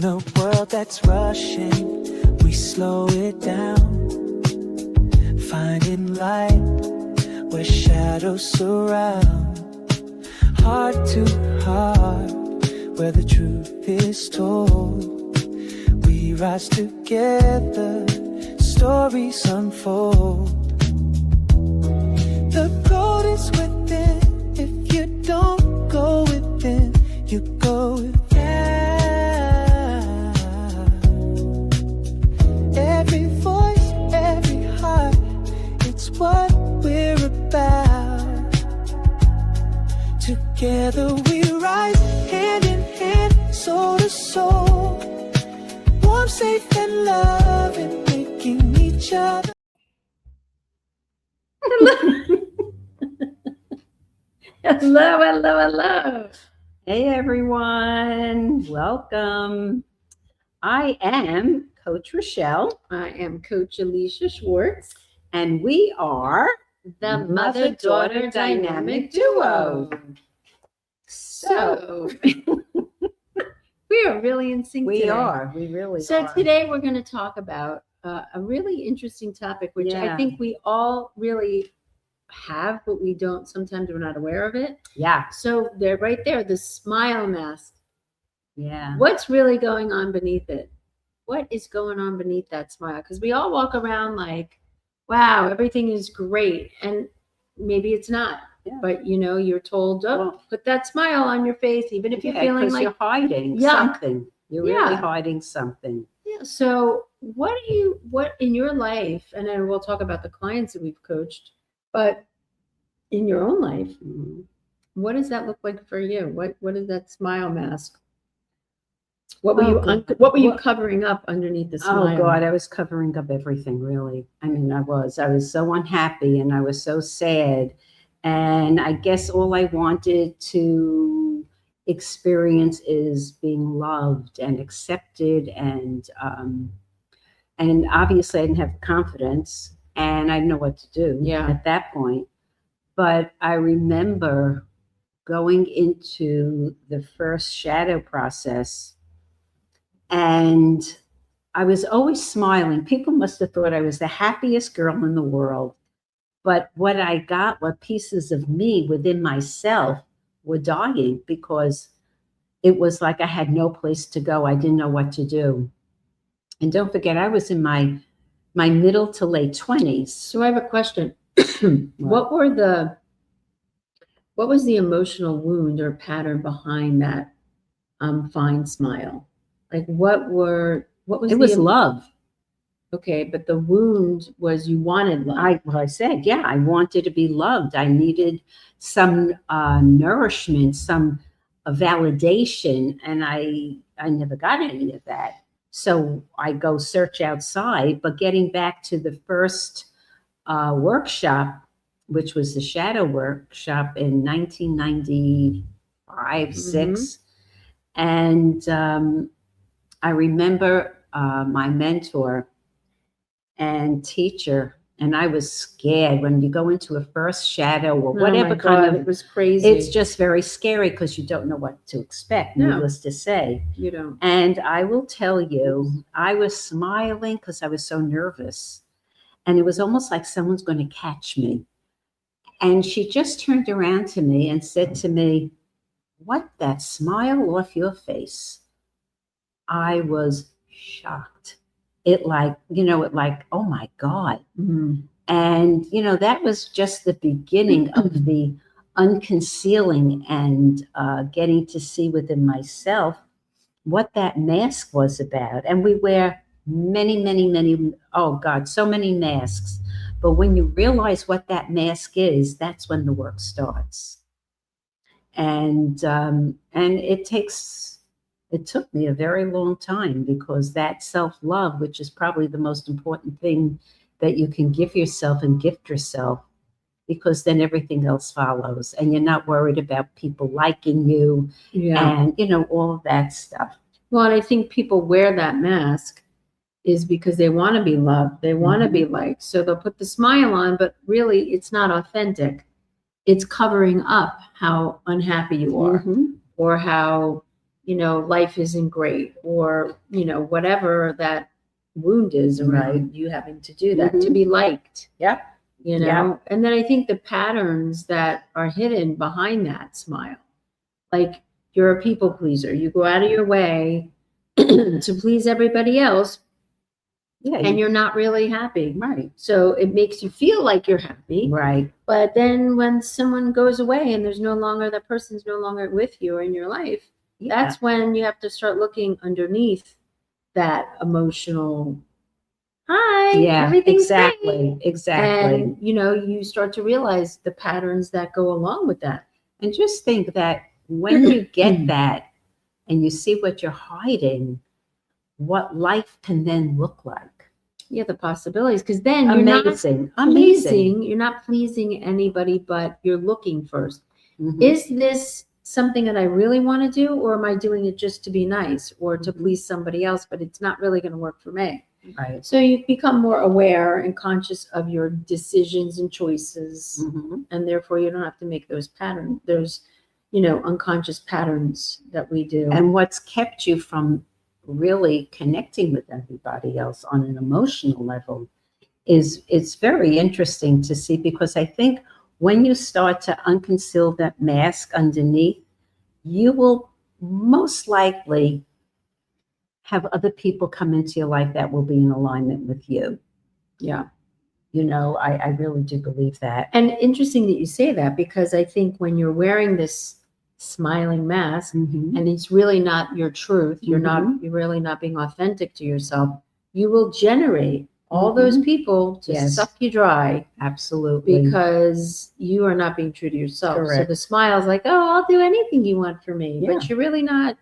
In a world that's rushing, we slow it down, finding light where shadows surround. Heart to heart, where the truth is told. We rise together, stories unfold. The gold is within. If you don't go within, you go without. Every voice, every heart, it's what we're about. Together we rise, hand in hand, soul to soul. Warm, safe and loving, making each other. Hello, hello, hello. Hey, everyone. Welcome. I am Coach Rochelle. I am Coach Alisha Schwartz. And we are the Mother-Daughter Dynamic Duo. So, we are really in sync today. We are. We really are. So today we're going to talk about a really interesting topic, which I think we all really have, but we don't. Sometimes we're not aware of it. Yeah. So they're right there, the smile mask. Yeah. What's really going on beneath it? What is going on beneath that smile? Because we all walk around like, wow, everything is great. And maybe it's not. Yeah. But, you know, you're told, put that smile on your face, even if you're feeling like you're hiding something. You're really hiding something. Yeah. So what in your life, and then we'll talk about the clients that we've coached, but in your own life, what does that look like for you? What is that smile mask? What were you covering up underneath the smile? Oh God, I was covering up everything, really. I mean, I was so unhappy and I was so sad. And I guess all I wanted to experience is being loved and accepted. And obviously I didn't have confidence and I didn't know what to do at that point. But I remember going into the first shadow process and I was always smiling. People must have thought I was the happiest girl in the world. But what I got were pieces of me within myself were dying because it was like I had no place to go. I didn't know what to do. And don't forget, I was in my middle to late 20s. So I have a question. What was the emotional wound or pattern behind that fine smile? Like what was it? Was love. Okay, but the wound was you wanted love. I said, I wanted to be loved. I needed some nourishment, some validation, and I never got any of that. So I go search outside. But getting back to the first workshop, which was the shadow workshop in 1995, 6, and I remember my mentor and teacher, and I was scared when you go into a first shadow or whatever it was crazy. It's just very scary because you don't know what to expect, needless to say. You don't. And I will tell you, I was smiling because I was so nervous. And it was almost like someone's going to catch me. And she just turned around to me and said to me, "Wipe that smile off your face." I was shocked. It like, oh my God. And, that was just the beginning of the unconcealing and getting to see within myself what that mask was about. And we wear many, many, many, oh God, so many masks. But when you realize what that mask is, that's when the work starts. And it took me a very long time because that self-love, which is probably the most important thing that you can give yourself and gift yourself, because then everything else follows and you're not worried about people liking you and, all of that stuff. Well, and I think people wear that mask is because they want to be loved. They want to be liked. So they'll put the smile on, but really it's not authentic. It's covering up how unhappy you are or how life isn't great, or, whatever that wound is around you having to do that, to be liked. Yep. And then I think the patterns that are hidden behind that smile, like you're a people pleaser, you go out of your way to please everybody else, and you're not really happy. Right. So it makes you feel like you're happy. Right. But then when someone goes away and that person's no longer with you or in your life, that's when you have to start looking underneath that emotional, hi, everything's great. Exactly. And, you start to realize the patterns that go along with that. And just think that when you get that and you see what you're hiding, what life can then look like. Yeah, the possibilities, because then you're you're not pleasing anybody, but you're looking first. Is this something that I really want to do, or am I doing it just to be nice or to please somebody else, but it's not really going to work for me? Right. So you become more aware and conscious of your decisions and choices, and therefore you don't have to make those patterns, unconscious patterns that we do. And what's kept you from really connecting with everybody else on an emotional level it's very interesting to see, because I think when you start to unconceal that mask underneath, you will most likely have other people come into your life that will be in alignment with you. Yeah. I really do believe that. And interesting that you say that, because I think when you're wearing this smiling mask and it's really not your truth, you're really not being authentic to yourself, you will generate all those people to suck you dry. Absolutely. Because you are not being true to yourself. Correct. So the smile's like, oh, I'll do anything you want for me, but you're really not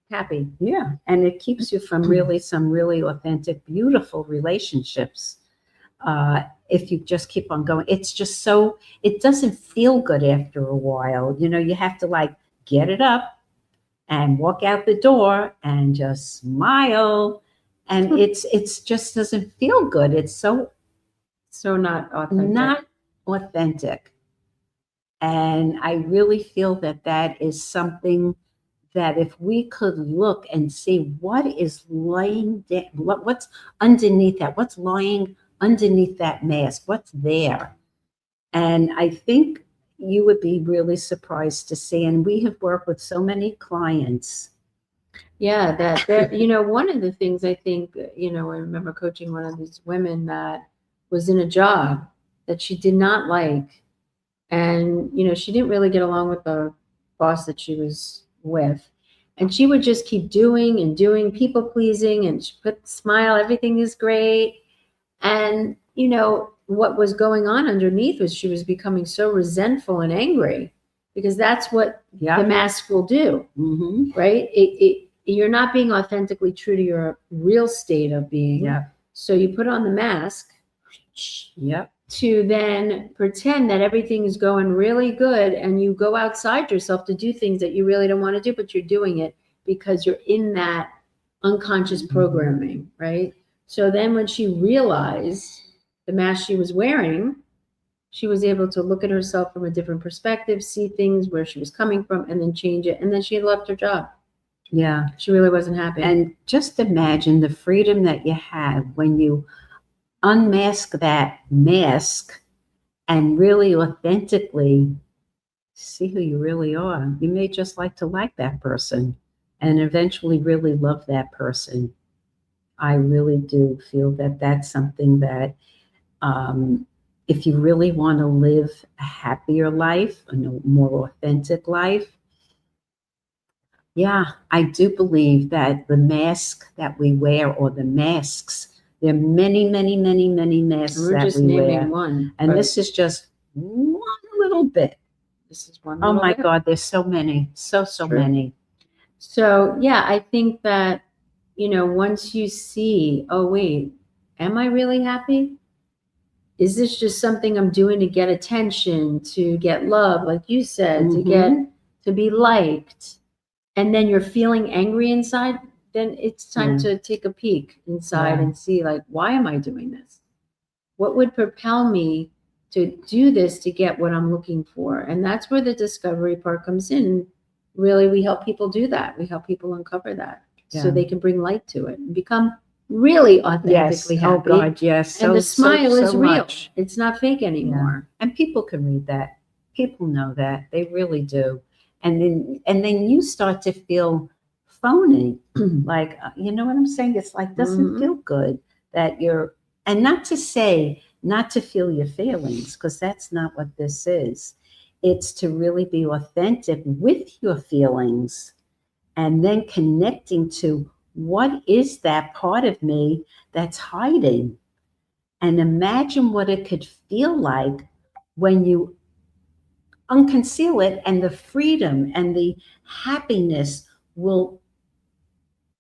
happy. Yeah. And it keeps you from some really authentic, beautiful relationships. If you just keep on going, it's just it doesn't feel good after a while. You have to get it up and walk out the door and just smile. And it's just doesn't feel good. It's so not authentic. Not authentic. And I really feel that is something that if we could look and see what is laying down, what's underneath that, what's lying underneath that mask, what's there. And I think you would be really surprised to see, and we have worked with so many clients. Yeah, that one of the things I think, I remember coaching one of these women that was in a job that she did not like. And, she didn't really get along with the boss that she was with. And she would just keep doing people pleasing, and she put smile, everything is great. And, what was going on underneath was she was becoming so resentful and angry, because that's what the mask will do, right? You're not being authentically true to your real state of being. Yeah. So you put on the mask to then pretend that everything is going really good, and you go outside yourself to do things that you really don't want to do, but you're doing it because you're in that unconscious programming, right? So then when she realized the mask she was wearing, she was able to look at herself from a different perspective, see things where she was coming from, and then change it. And then she left her job. Yeah. She really wasn't happy. And just imagine the freedom that you have when you unmask that mask and really authentically see who you really are. You may just like that person and eventually really love that person. I really do feel that that's something that if you really want to live a happier life, a more authentic life, I do believe that the mask that we wear, or the masks, there are many, many, many, many masks We're that just we naming wear. one. And this is just one little bit. This is one. Oh my God, there's so many, so many. So I think that, once you see, oh wait, am I really happy? Is this just something I'm doing to get attention, to get love, like you said, to be liked? And then you're feeling angry inside, then it's time to take a peek inside and see, why am I doing this? What would propel me to do this to get what I'm looking for? And that's where the discovery part comes in. really, we help people do that. We help people uncover that so Yeah. they can bring light to it and become really Yes. authentically Oh happy. God, yes. And the smile is real. Much. It's not fake anymore. And people can read that. People know that. They really do. And then you start to feel phony. Like, you know what I'm saying? It's like, doesn't Mhm. feel good that you're, and not to say, not to feel your feelings, because that's not what this is. It's to really be authentic with your feelings and then connecting to what is that part of me that's hiding. And imagine what it could feel like when you unconceal it, and the freedom and the happiness will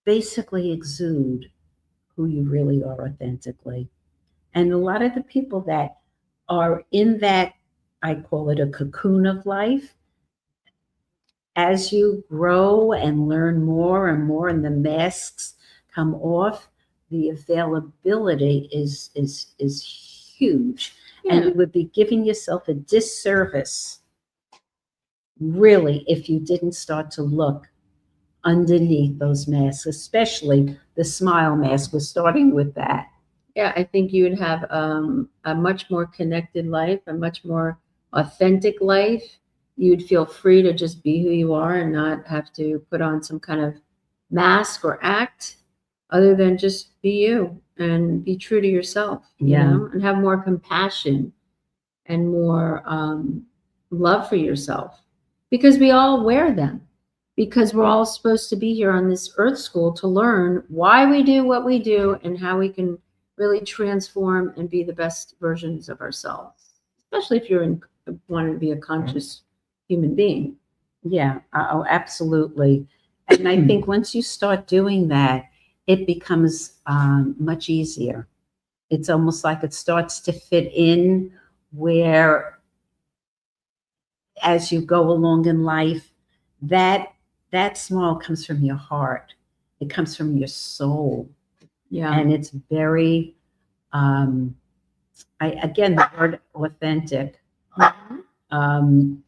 basically exude who you really are authentically. And a lot of the people that are in that, I call it a cocoon of life, as you grow and learn more and more and the masks come off, the availability is huge. And Yeah. you would be giving yourself a disservice, really, if you didn't start to look underneath those masks, especially the smile mask. We're starting with that. Yeah, I think you would have a much more connected life, a much more authentic life. You'd feel free to just be who you are and not have to put on some kind of mask or act other than just be you and be true to yourself, you Yeah. know, and have more compassion and more love for yourself because we all wear them because we're all supposed to be here on this earth school to learn why we do what we do and how we can really transform and be the best versions of ourselves, especially if you're in wanting to be a conscious human being. Yeah, oh, absolutely. And I think once you start doing that, it becomes much easier. It's almost like it starts to fit in where, as you go along in life, that smile comes from your heart. It comes from your soul, Yeah. and it's very, again, the word authentic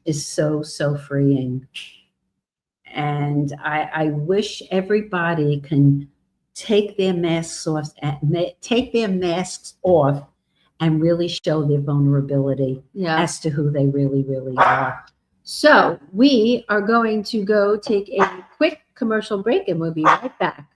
is so freeing. And I wish everybody can take their masks off, and really show their vulnerability Yeah. as to who they really are. So we are going to go take a quick commercial break and we'll be right back.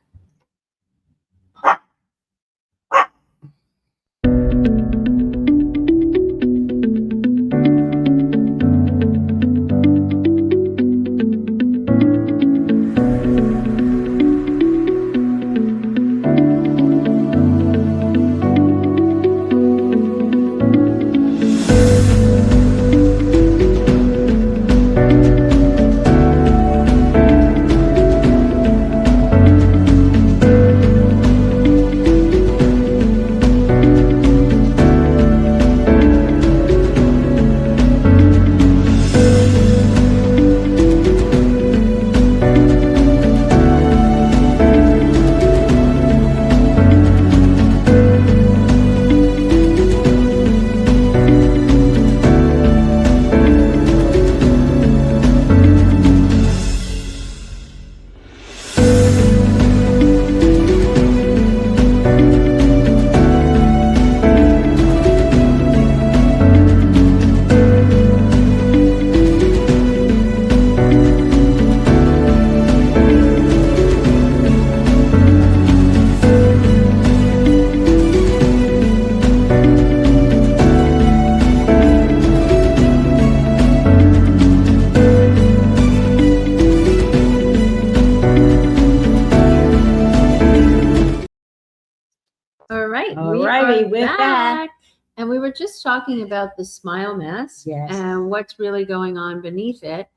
All right, All we righty, are we're back. And we were just talking about the smile mask Yes. and what's really going on beneath it.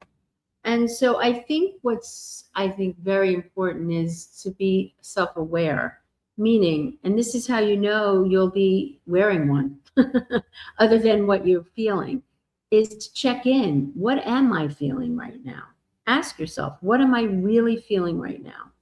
And so I think very important is to be self-aware, meaning, and this is how you know you'll be wearing one, other than what you're feeling, is to check in. What am I feeling right now? Ask yourself, what am I really feeling right now?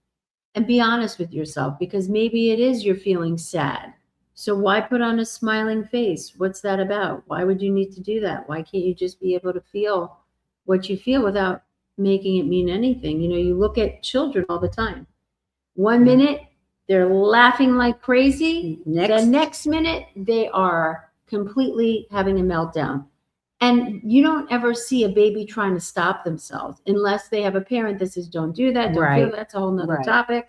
And be honest with yourself because maybe it is you're feeling sad. So why put on a smiling face? What's that about? Why would you need to do that? Why can't you just be able to feel what you feel without making it mean anything. You know, you look at children all the time. 1 minute, they're laughing like crazy. The next minute, they are completely having a meltdown. And you don't ever see a baby trying to stop themselves unless they have a parent that says, don't do that, don't feel that's a whole nother topic.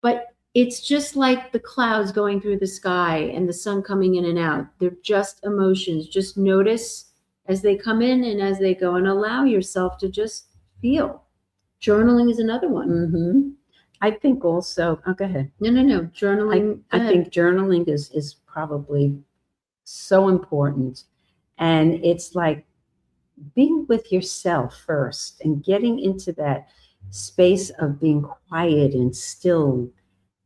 But it's just like the clouds going through the sky and the sun coming in and out. They're just emotions. Just notice as they come in and as they go, and allow yourself to just feel. Journaling is another one. Mm-hmm. I think also, go ahead. No. Journaling. I think journaling is probably so important. And it's like being with yourself first and getting into that space of being quiet and still,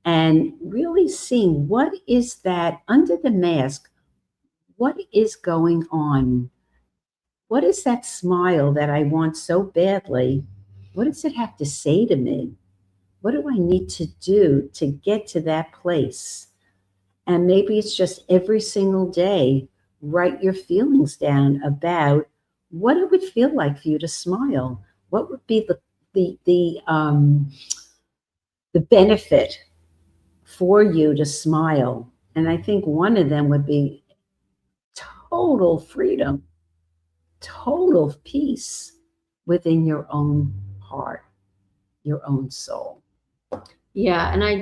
and really seeing what is that under the mask, what is going on? What is that smile that I want so badly? What does it have to say to me? What do I need to do to get to that place? And maybe it's just every single day, write your feelings down about what it would feel like for you to smile. What would be the benefit for you to smile? And I think one of them would be total freedom, total peace within your own heart, your own soul. Yeah, and I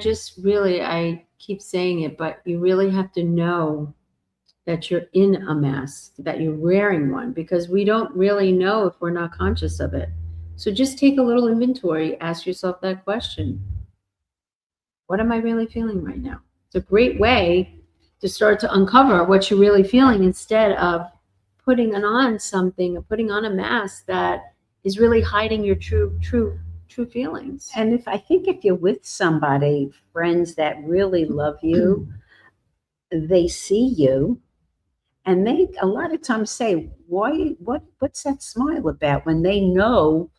keep saying it, but you really have to know that you're in a mask, that you're wearing one, because we don't really know if we're not conscious of it. So just take a little inventory, ask yourself that question. What am I really feeling right now? It's a great way to start to uncover what you're really feeling instead of putting on something or putting on a mask that is really hiding your true feelings. And if you're with somebody, friends that really love you, they see you, and they a lot of times say, what's that smile about, when they know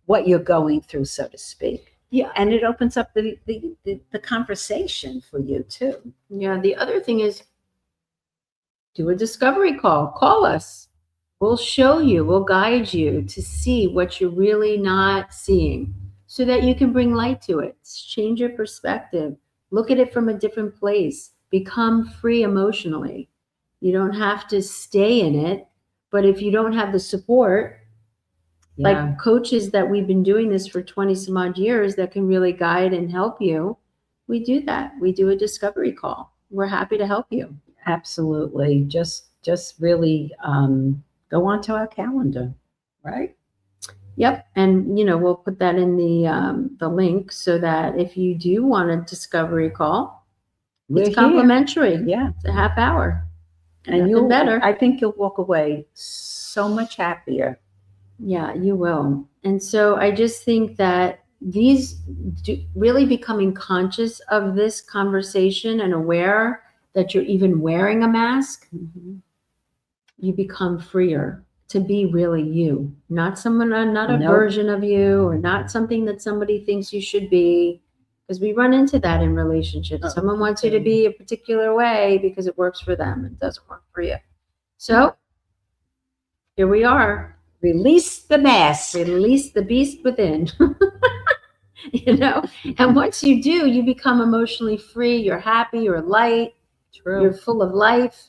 what you're going through, so to speak. Yeah. And it opens up the conversation for you too. Yeah. The other thing is, do a discovery call. Call us. We'll show you, we'll guide you to see what you're really not seeing so that you can bring light to it. Change your perspective. Look at it from a different place. Become free emotionally. You don't have to stay in it, but if you don't have the support, like coaches that we've been doing this for 20 some odd years that can really guide and help you, we do that. We do a discovery call. We're happy to help you. Absolutely. Just really go onto our calendar, right? Yep. And, we'll put that in the link so that if you do want a discovery call, it's complimentary. Yeah. It's a half hour. And I think you'll walk away so much happier. Yeah, you will. And so I just think that really becoming conscious of this conversation and aware that you're even wearing a mask, you become freer to be really you, not a version of you, or not something that somebody thinks you should be. Because we run into that in relationships. Someone wants you to be a particular way because it works for them. It doesn't work for you. So here we are. Release the mask. Release the beast within. And once you do, you become emotionally free. You're happy. You're light. True. You're full of life.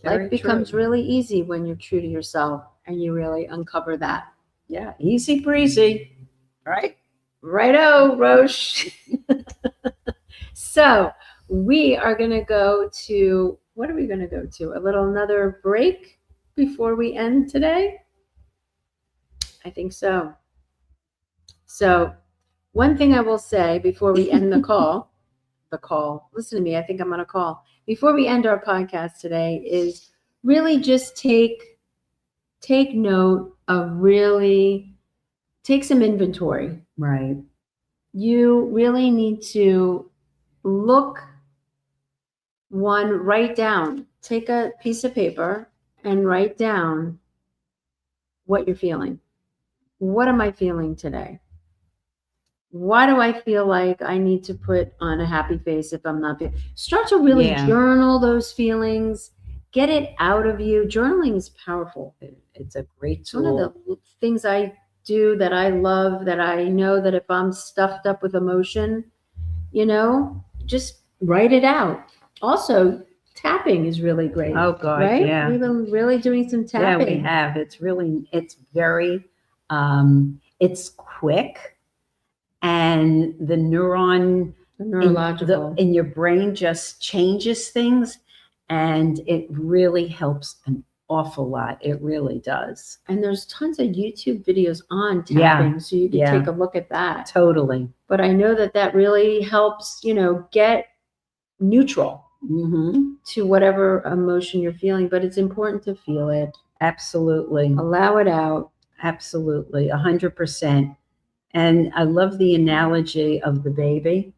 Very life becomes really easy when you're true to yourself and you really uncover that. Yeah. Easy breezy. Right? Righto, Roche. So we are going to go to, what are we going to go to? Another break before we end today? I think so. So one thing I will say before we end the call, listen to me, I think I'm on a call. Before we end our podcast today is really just take note of really take some inventory. Right. You really need to write down, take a piece of paper and write down what you're feeling. What am I feeling today? Why do I feel like I need to put on a happy face if I'm not feeling? Start to really journal those feelings. Get it out of you. Journaling is powerful. It's a great tool. One of the things I do that I love, that I know that if I'm stuffed up with emotion, just write it out. Also, tapping is really great. Oh God, right? yeah. We've been really doing some Yeah, tapping. we have. It's very, it's quick, and the neuron The in, neurological. in your brain just changes things, and it really helps an awful lot. It really does. And there's tons of YouTube videos on Yeah, tapping, so you can yeah. take a look at that. Totally. But I know that really helps, get neutral Mm-hmm. to whatever emotion you're feeling. But it's important to feel it, Absolutely. allow it out. Absolutely. 100%. And I love the analogy of the baby.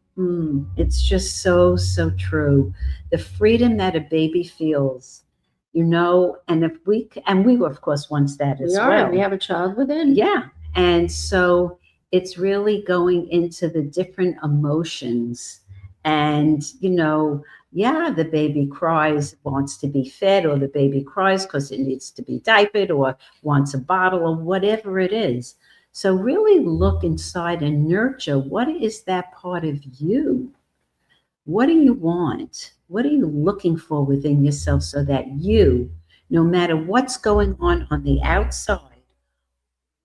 It's just so, so true. The freedom that a baby feels, and if we were, of course, once that as well. We have a child within. Yeah. And so it's really going into the different emotions. And, the baby cries, wants to be fed, or the baby cries because it needs to be diapered or wants a bottle or whatever it is. So really look inside and nurture, what is that part of you? What do you want? What are you looking for within yourself so that you, no matter what's going on the outside,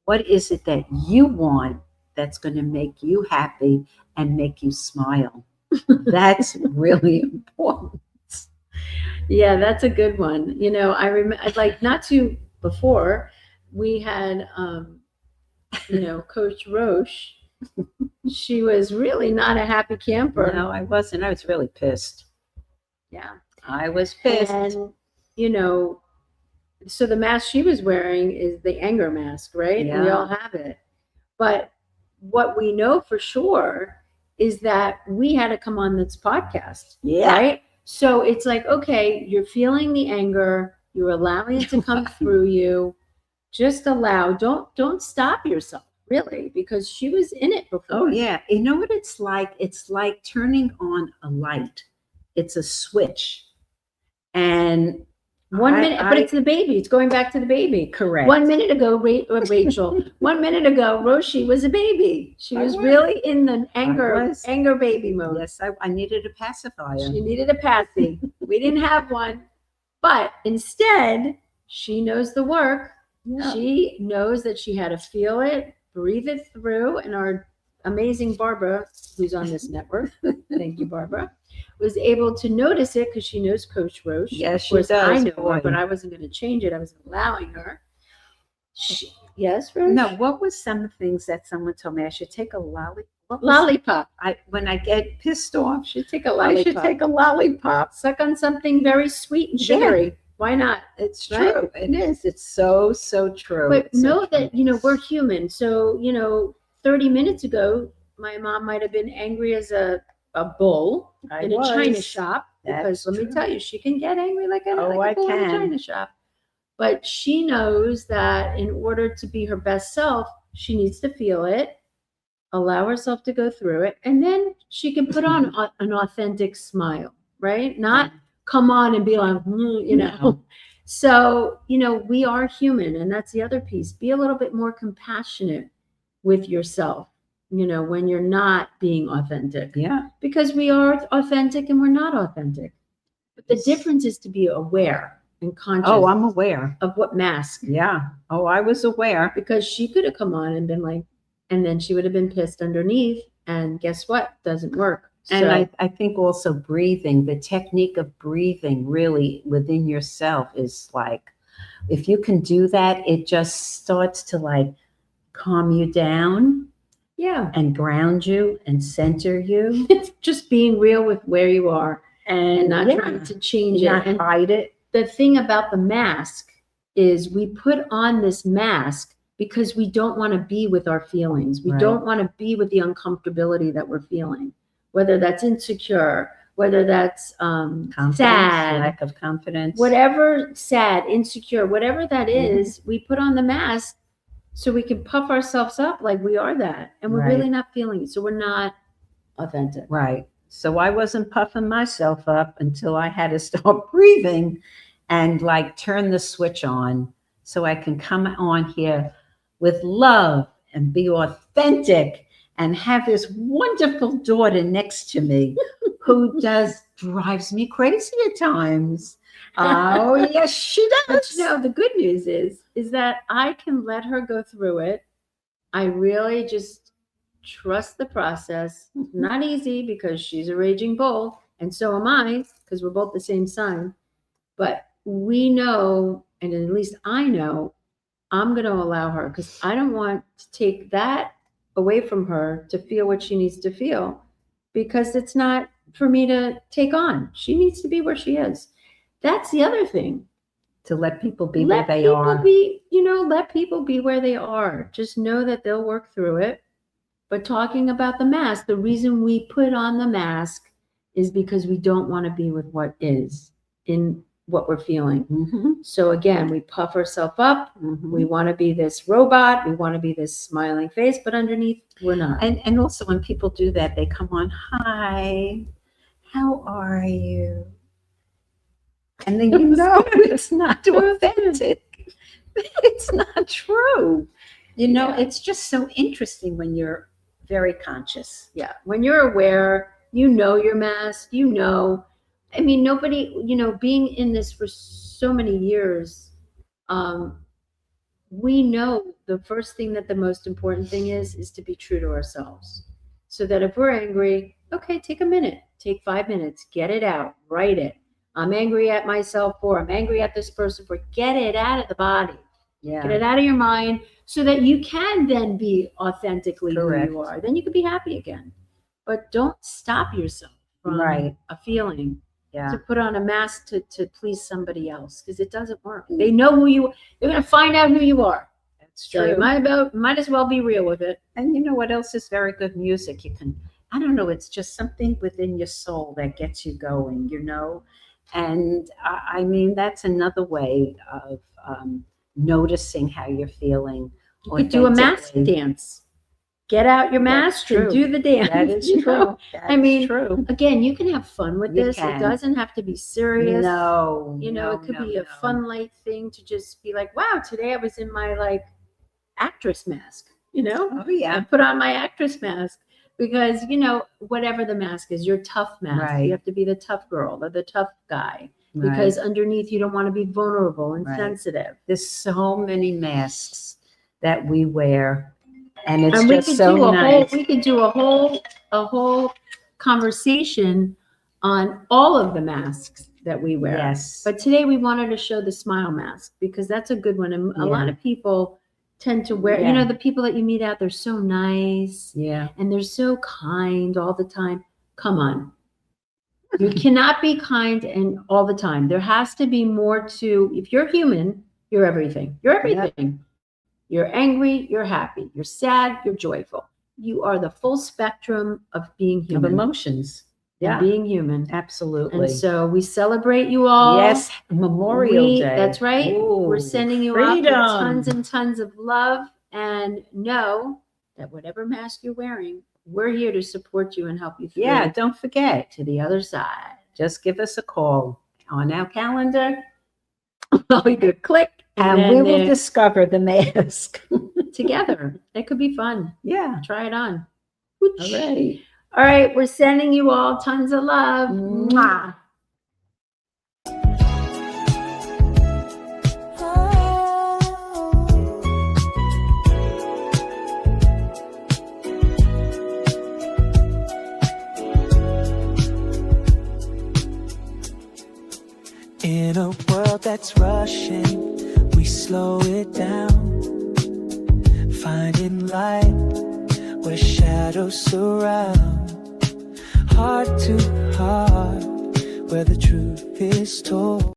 what is it that you want that's going to make you happy and make you smile? That's really important. Yeah, that's a good one. I remember, like, not too before, we had, Coach Roche. She was really not a happy camper. No, I wasn't. I was really pissed. Yeah. I was pissed. And, so the mask she was wearing is the anger mask, right? Yeah. We all have it. But what we know for sure is that we had to come on this podcast. Yeah. Right? So it's like, okay, you're feeling the anger, you're allowing it to come through you. Just allow, don't stop yourself, really, because she was in it before. Oh yeah. You know what it's like? It's like turning on a light. It's a switch. And 1 minute, but it's the baby. It's going back to the baby. Correct. 1 minute ago, Rachel, 1 minute ago, Roshi was a baby. She was really in the anger baby mode. Yes, I needed a pacifier. She needed a passy. We didn't have one. But instead, she knows the work. Yeah. She knows that she had to feel it, breathe it through, and our amazing Barbara, who's on this network, thank you, Barbara, was able to notice it because she knows Coach Roche. Yes, she does. I know her, but I wasn't going to change it. I was allowing her. Yes, Roche? No, what was some things that someone told me? I should take a lollipop. When I get pissed off, I should take a lollipop. Suck on something very sweet and sugary. Yeah. Why not? It's true. Right? It is. It's so, so true. But know that, we're human. So, 30 minutes ago, my mom might have been angry as a bull in a china shop. Because let me tell you, she can get angry like a bull in a china shop. But she knows that in order to be her best self, she needs to feel it, allow herself to go through it, and then she can put on an authentic smile, right? Not come on and be like, No. So, we are human, and that's the other piece. Be a little bit more compassionate with yourself, when you're not being authentic. Yeah. Because we are authentic and we're not authentic. But the difference is to be aware and conscious. Oh, I'm aware. Of what mask. Yeah. Oh, I was aware. Because she could have come on and been like, and then she would have been pissed underneath. And guess what? Doesn't work. And I think also breathing, the technique of breathing really within yourself is like, if you can do that, it just starts to like calm you down. Yeah. And ground you and center you. It's just being real with where you are and not trying to change it and hide it. The thing about the mask is we put on this mask because we don't want to be with our feelings. We don't want to be with the uncomfortability that we're feeling. Whether that's insecure, whether that's sad, lack of confidence, whatever, sad, insecure, whatever that is, we put on the mask so we can puff ourselves up like we are that. And we're really not feeling it. So we're not authentic. Right. So I wasn't puffing myself up until I had to start breathing and like turn the switch on so I can come on here with love and be authentic and have this wonderful daughter next to me who drives me crazy at times. Oh, yes, she But does. the good news is that I can let her go through it. I really just trust the process. Not easy because she's a raging bull, and so am I, because we're both the same sign. But we know, and at least I know, I'm going to allow her because I don't want to take that away from her to feel what she needs to feel, because it's not for me to take on. She needs to be where she is. That's the other thing. To let people be Let where they people are. be, let people be where they are. Just know that they'll work through it. But talking about the mask, the reason we put on the mask is because we don't want to be with what is in what we're feeling. Mm-hmm. So again, we puff ourselves up. Mm-hmm. We want to be this robot. We want to be this smiling face, but underneath we're not. And also when people do that, they come on, hi, how are you? And then it's not authentic. It's not true. It's just so interesting when you're very conscious. Yeah. When you're aware, your mask, I mean, nobody, being in this for so many years, we know the first thing that the most important thing is to be true to ourselves. So that if we're angry, okay, take a minute, take 5 minutes, get it out, write it. I'm angry at myself I'm angry at this person get it out of the body. Yeah. Get it out of your mind so that you can then be authentically Correct. who you are. Then you can be happy again. But don't stop yourself from a feeling to put on a mask to please somebody else, because it doesn't work. They know they're going to find out who you are. That's true. So you might as well be real with it. And you know what else is very good music? You can, I don't know, it's just something within your soul that gets you going, And I mean, that's another way of noticing how you're feeling. You could do a mask dance. Get out your mask and do the dance. That is true. I mean, true. Again, you can have fun with this. Can. It doesn't have to be serious. No. It could be a fun, light thing to just be like, wow, today I was in my actress mask, Oh, yeah. I put on my actress mask because, whatever the mask is, your tough mask. Right. You have to be the tough girl or the tough guy because underneath you don't want to be vulnerable and sensitive. There's so many masks that we wear. And it's and just so nice. We could do a whole conversation on all of the masks that we wear. Yes. But today we wanted to show the smile mask because that's a good one. And a lot of people tend to wear, the people that you meet out, they're so nice. Yeah. And they're so kind all the time. Come on. You cannot be kind and all the time. There has to be more to, if you're human, you're everything. You're everything. Yep. You're angry, you're happy. You're sad, you're joyful. You are the full spectrum of being human. Of emotions. Yeah. Being human. Absolutely. And so we celebrate you all. Yes. Memorial Day. That's right. Ooh, we're sending you out with tons and tons of love, and know that whatever mask you're wearing, we're here to support you and help you through. Yeah. Don't forget. To the other side. Just give us a call on our calendar. You could click. And we will discover the mask together. It could be fun. Yeah. Try it on. All right. All right. We're sending you all tons of love. Mwah. In a world that's rushing, we slow it down, finding light where shadows surround. Heart to heart, where the truth is told.